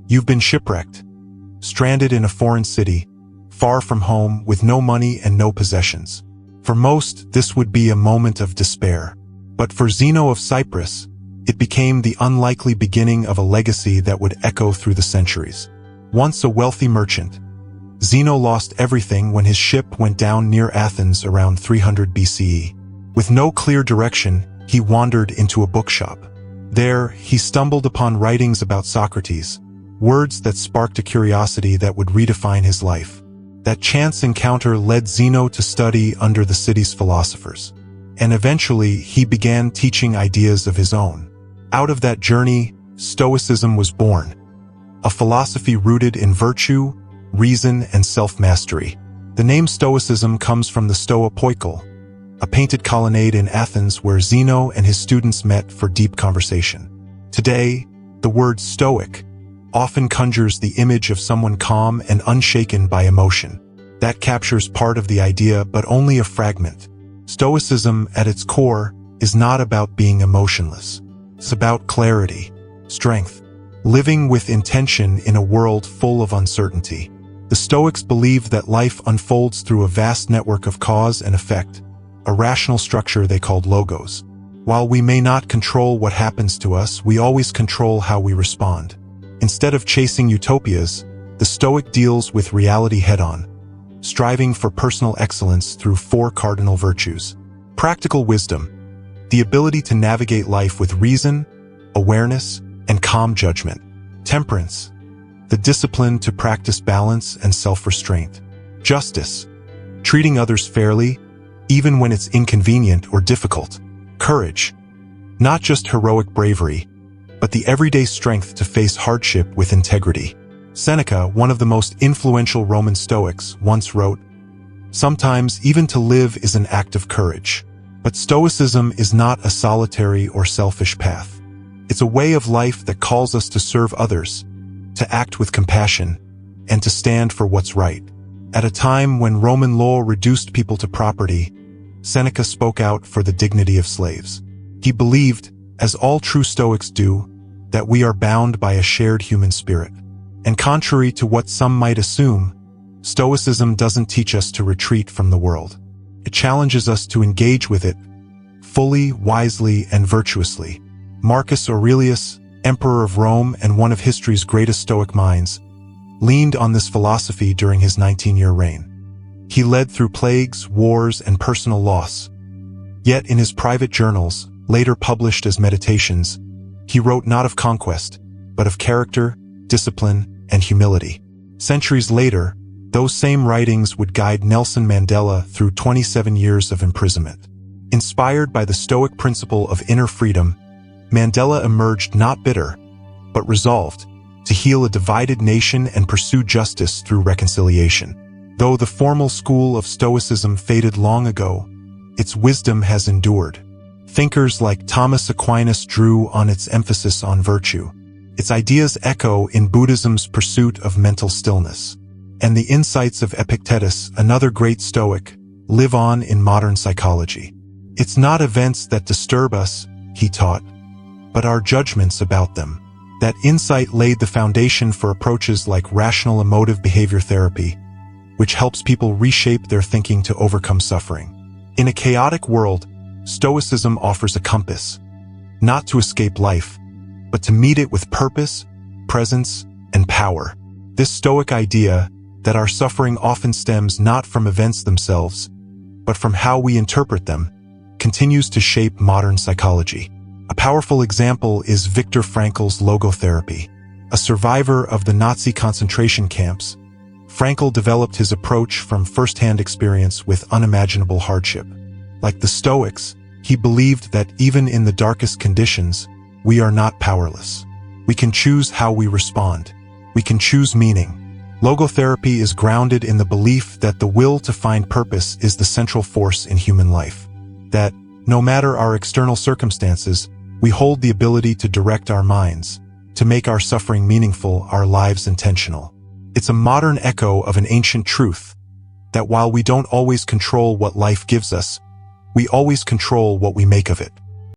You've been shipwrecked, stranded in a foreign city, far from home with no money and no possessions. For most, this would be a moment of despair. But for Zeno of Cyprus, it became the unlikely beginning of a legacy that would echo through the centuries. Once a wealthy merchant, Zeno lost everything when his ship went down near Athens around 300 BCE. With no clear direction, he wandered into a bookshop. There, he stumbled upon writings about Socrates, words that sparked a curiosity that would redefine his life. That chance encounter led Zeno to study under the city's philosophers. And eventually, he began teaching ideas of his own. Out of that journey, Stoicism was born, a philosophy rooted in virtue, reason, and self-mastery. The name Stoicism comes from the Stoa Poikile, a painted colonnade in Athens where Zeno and his students met for deep conversation. Today, the word Stoic often conjures the image of someone calm and unshaken by emotion. That captures part of the idea, but only a fragment. Stoicism, at its core, is not about being emotionless. It's about clarity, strength, living with intention in a world full of uncertainty. The Stoics believed that life unfolds through a vast network of cause and effect, a rational structure they called logos. While we may not control what happens to us, we always control how we respond. Instead of chasing utopias, the Stoic deals with reality head-on, striving for personal excellence through 4 cardinal virtues. Practical wisdom, the ability to navigate life with reason, awareness, and calm judgment. Temperance, the discipline to practice balance and self-restraint. Justice, treating others fairly, even when it's inconvenient or difficult. Courage, not just heroic bravery, but the everyday strength to face hardship with integrity. Seneca, one of the most influential Roman Stoics, once wrote, "Sometimes even to live is an act of courage." But Stoicism is not a solitary or selfish path. It's a way of life that calls us to serve others, to act with compassion, and to stand for what's right. At a time when Roman law reduced people to property, Seneca spoke out for the dignity of slaves. He believed, as all true Stoics do, that we are bound by a shared human spirit. And contrary to what some might assume, Stoicism doesn't teach us to retreat from the world. It challenges us to engage with it, fully, wisely, and virtuously. Marcus Aurelius, Emperor of Rome and one of history's greatest Stoic minds, leaned on this philosophy during his 19-year reign. He led through plagues, wars, and personal loss. Yet in his private journals, later published as meditations, he wrote not of conquest, but of character, discipline, and humility. Centuries later, those same writings would guide Nelson Mandela through 27 years of imprisonment. Inspired by the Stoic principle of inner freedom, Mandela emerged not bitter, but resolved to heal a divided nation and pursue justice through reconciliation. Though the formal school of Stoicism faded long ago, its wisdom has endured. Thinkers like Thomas Aquinas drew on its emphasis on virtue. Its ideas echo in Buddhism's pursuit of mental stillness. And the insights of Epictetus, another great Stoic, live on in modern psychology. It's not events that disturb us, he taught, but our judgments about them. That insight laid the foundation for approaches like rational emotive behavior therapy, which helps people reshape their thinking to overcome suffering. In a chaotic world, Stoicism offers a compass, not to escape life, but to meet it with purpose, presence, and power. This Stoic idea that our suffering often stems not from events themselves, but from how we interpret them, continues to shape modern psychology. A powerful example is Viktor Frankl's logotherapy. A survivor of the Nazi concentration camps, Frankl developed his approach from first-hand experience with unimaginable hardship. Like the Stoics, he believed that even in the darkest conditions, we are not powerless. We can choose how we respond. We can choose meaning. Logotherapy is grounded in the belief that the will to find purpose is the central force in human life. That, no matter our external circumstances, we hold the ability to direct our minds, to make our suffering meaningful, our lives intentional. It's a modern echo of an ancient truth, that while we don't always control what life gives us, we always control what we make of it.